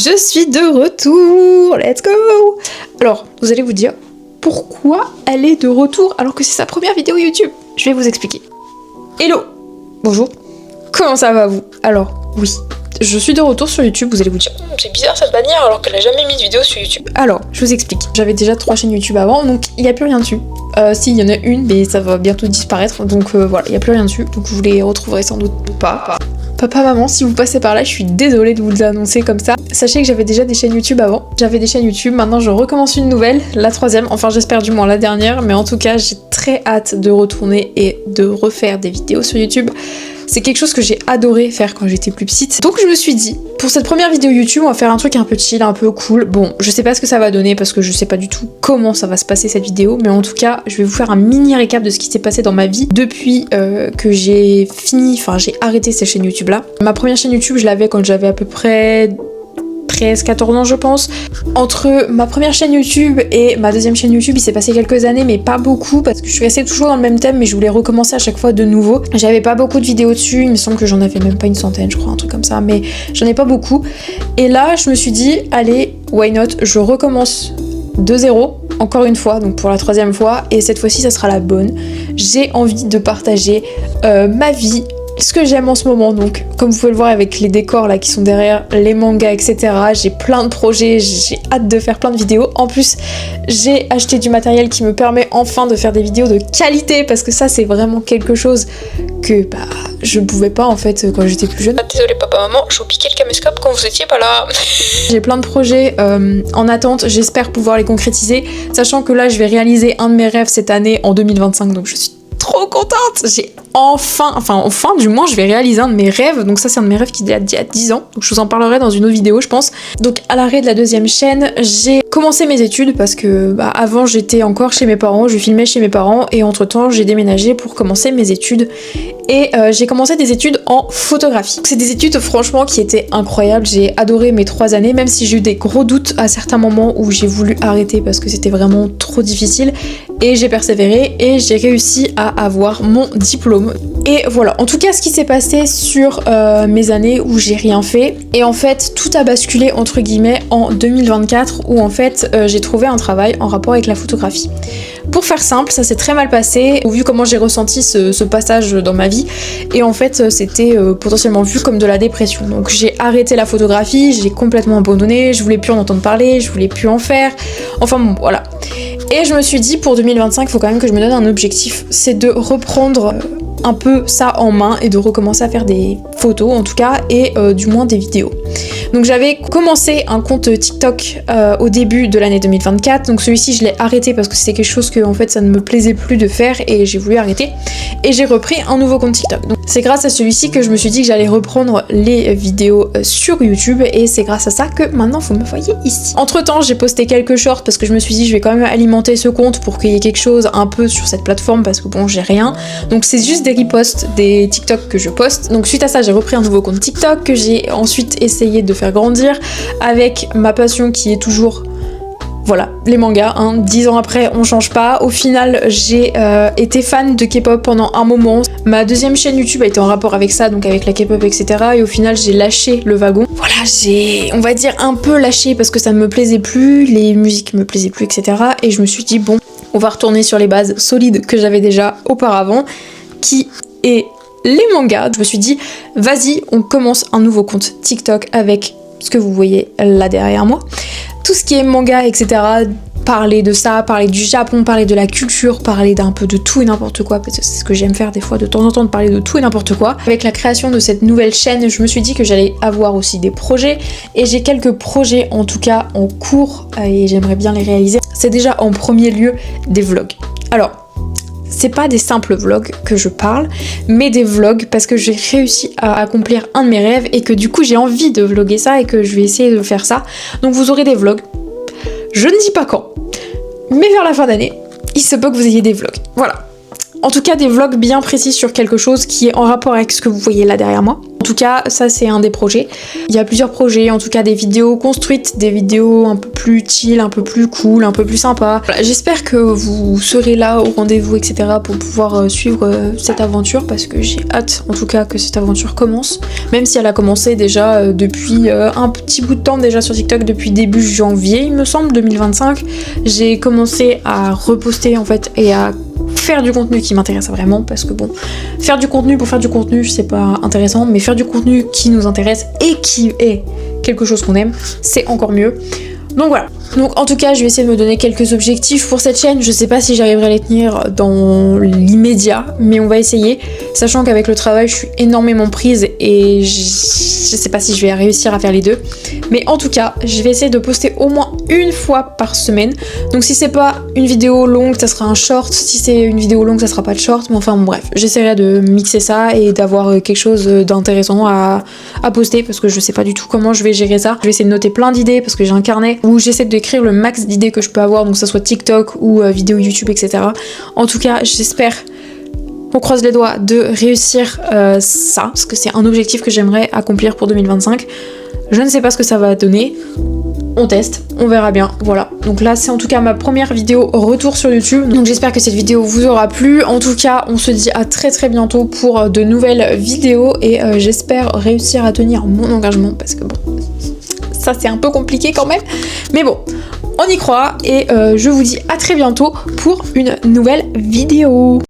Je suis de retour, let's go. Alors, vous allez vous dire, pourquoi elle est de retour alors que c'est sa première vidéo YouTube? Je vais vous expliquer. Hello, bonjour, comment ça va vous? Alors, oui, je suis de retour sur YouTube, vous allez vous dire, c'est bizarre cette bannière alors qu'elle a jamais mis de vidéo sur YouTube. Alors, je vous explique, j'avais déjà 3 chaînes YouTube avant, donc il n'y a plus rien dessus. Si, il y en a une, mais ça va bientôt disparaître, donc voilà, il n'y a plus rien dessus, donc vous les retrouverez sans doute pas. Papa, maman, si vous passez par là, je suis désolée de vous l'annoncer comme ça. Sachez que j'avais déjà des chaînes YouTube avant. J'avais des chaînes YouTube, maintenant je recommence une nouvelle, la 3e, enfin j'espère du moins la dernière, mais en tout cas j'ai très hâte de retourner et de refaire des vidéos sur YouTube. C'est quelque chose que j'ai adoré faire quand j'étais plus petite. Donc je me suis dit, pour cette première vidéo YouTube, on va faire un truc un peu chill, un peu cool. Bon, je sais pas ce que ça va donner parce que je sais pas du tout comment ça va se passer cette vidéo, mais en tout cas, je vais vous faire un mini récap de ce qui s'est passé dans ma vie depuis que j'ai arrêté cette chaîne YouTube là. Ma première chaîne YouTube, je l'avais quand j'avais à peu près 13-14 ans je pense. Entre ma première chaîne YouTube et ma deuxième chaîne YouTube, il s'est passé quelques années mais pas beaucoup parce que je suis restée toujours dans le même thème mais je voulais recommencer à chaque fois de nouveau. J'avais pas beaucoup de vidéos dessus, il me semble que j'en avais même pas une centaine je crois, un truc comme ça, mais j'en ai pas beaucoup. Et là je me suis dit, allez, why not, je recommence de zéro, encore une fois, donc pour la 3e fois, et cette fois-ci ça sera la bonne. J'ai envie de partager ma vie, ce que j'aime en ce moment, donc comme vous pouvez le voir avec les décors là qui sont derrière, les mangas, etc. J'ai plein de projets, j'ai hâte de faire plein de vidéos. En plus, j'ai acheté du matériel qui me permet enfin de faire des vidéos de qualité, parce que ça c'est vraiment quelque chose que je ne pouvais pas en fait quand j'étais plus jeune. Désolée papa, maman, je vous piquais le caméscope quand vous étiez pas là. J'ai plein de projets en attente, j'espère pouvoir les concrétiser, sachant que là je vais réaliser un de mes rêves cette année en 2025, donc je suis trop contente. J'ai enfin du moins je vais réaliser un de mes rêves, donc ça c'est un de mes rêves qui date d'il y a 10 ans, donc je vous en parlerai dans une autre vidéo je pense. Donc à l'arrêt de la 2e chaîne, j'ai commencé mes études parce que avant j'étais encore chez mes parents, je filmais chez mes parents et entre temps j'ai déménagé pour commencer mes études et j'ai commencé des études en photographie. C'est des études franchement qui étaient incroyables, j'ai adoré mes 3 années même si j'ai eu des gros doutes à certains moments où j'ai voulu arrêter parce que c'était vraiment trop difficile, et j'ai persévéré et j'ai réussi à avoir mon diplôme. Et voilà, en tout cas ce qui s'est passé sur mes années où j'ai rien fait, et en fait tout a basculé entre guillemets en 2024 où en fait j'ai trouvé un travail en rapport avec la photographie. Pour faire simple, ça s'est très mal passé, vu comment j'ai ressenti ce passage dans ma vie, et en fait c'était potentiellement vu comme de la dépression. Donc j'ai arrêté la photographie, j'ai complètement abandonné, je voulais plus en entendre parler, je voulais plus en faire, enfin bon voilà. Et je me suis dit pour 2025, il faut quand même que je me donne un objectif, c'est de reprendre un peu ça en main et de recommencer à faire des photos en tout cas, et du moins des vidéos. Donc j'avais commencé un compte TikTok au début de l'année 2024, donc celui-ci je l'ai arrêté parce que c'était quelque chose que en fait ça ne me plaisait plus de faire et j'ai voulu arrêter, et j'ai repris un nouveau compte TikTok. Donc c'est grâce à celui-ci que je me suis dit que j'allais reprendre les vidéos sur YouTube, et c'est grâce à ça que maintenant vous me voyez ici. Entre temps j'ai posté quelques shorts parce que je me suis dit je vais quand même alimenter ce compte pour qu'il y ait quelque chose un peu sur cette plateforme, parce que bon j'ai rien, donc c'est juste des reposts des TikTok que je poste. Donc suite à ça j'ai repris un nouveau compte TikTok que j'ai ensuite essayé de faire grandir avec ma passion qui est toujours, voilà, les mangas, 10 ans après on change pas. Au final j'ai été fan de K-pop pendant un moment. Ma 2e chaîne YouTube a été en rapport avec ça, donc avec la K-pop etc, et au final j'ai lâché le wagon. Voilà, j'ai, on va dire, un peu lâché parce que ça me plaisait plus, les musiques me plaisaient plus etc, et je me suis dit bon, on va retourner sur les bases solides que j'avais déjà auparavant, qui est les mangas. Je me suis dit vas-y, on commence un nouveau compte TikTok avec ce que vous voyez là derrière moi, tout ce qui est manga etc, parler de ça, parler du Japon, parler de la culture, parler d'un peu de tout et n'importe quoi, parce que c'est ce que j'aime faire des fois de temps en temps, de parler de tout et n'importe quoi. Avec la création de cette nouvelle chaîne, je me suis dit que j'allais avoir aussi des projets, et j'ai quelques projets en tout cas en cours et j'aimerais bien les réaliser. C'est déjà en premier lieu des vlogs. Alors c'est pas des simples vlogs que je parle, mais des vlogs parce que j'ai réussi à accomplir un de mes rêves et que du coup j'ai envie de vlogger ça et que je vais essayer de faire ça. Donc vous aurez des vlogs, je ne dis pas quand, mais vers la fin d'année, il se peut que vous ayez des vlogs. Voilà. En tout cas des vlogs bien précis sur quelque chose qui est en rapport avec ce que vous voyez là derrière moi. En En tout cas, ça c'est un des projets. Il y a plusieurs projets, en tout cas des vidéos construites, des vidéos un peu plus chill, un peu plus cool, un peu plus sympa. Voilà, j'espère que vous serez là au rendez-vous, etc. pour pouvoir suivre cette aventure parce que j'ai hâte en tout cas que cette aventure commence. Même si elle a commencé déjà depuis un petit bout de temps déjà sur TikTok, depuis début janvier il me semble, 2025. J'ai commencé à reposter en fait et à faire du contenu qui m'intéresse vraiment parce que bon, faire du contenu pour faire du contenu c'est pas intéressant, mais faire du contenu qui nous intéresse et qui est quelque chose qu'on aime, c'est encore mieux. Donc voilà. Donc en tout cas, je vais essayer de me donner quelques objectifs pour cette chaîne. Je sais pas si j'arriverai à les tenir dans l'immédiat, mais on va essayer. Sachant qu'avec le travail, je suis énormément prise et je sais pas si je vais réussir à faire les deux. Mais en tout cas, je vais essayer de poster au moins une fois par semaine. Donc si c'est pas une vidéo longue, ça sera un short. Si c'est une vidéo longue, ça sera pas de short. Mais enfin bon, bref, j'essaierai de mixer ça et d'avoir quelque chose d'intéressant à poster parce que je sais pas du tout comment je vais gérer ça. Je vais essayer de noter plein d'idées parce que j'ai un carnet où j'essaie d'écrire le max d'idées que je peux avoir, donc que ça soit TikTok ou vidéo YouTube, etc. En tout cas, j'espère, on croise les doigts, de réussir ça, parce que c'est un objectif que j'aimerais accomplir pour 2025. Je ne sais pas ce que ça va donner. On teste, on verra bien, voilà. Donc là, c'est en tout cas ma première vidéo retour sur YouTube. Donc j'espère que cette vidéo vous aura plu. En tout cas, on se dit à très très bientôt pour de nouvelles vidéos et j'espère réussir à tenir mon engagement parce que bon, ça c'est un peu compliqué quand même. Mais bon, on y croit et je vous dis à très bientôt pour une nouvelle vidéo.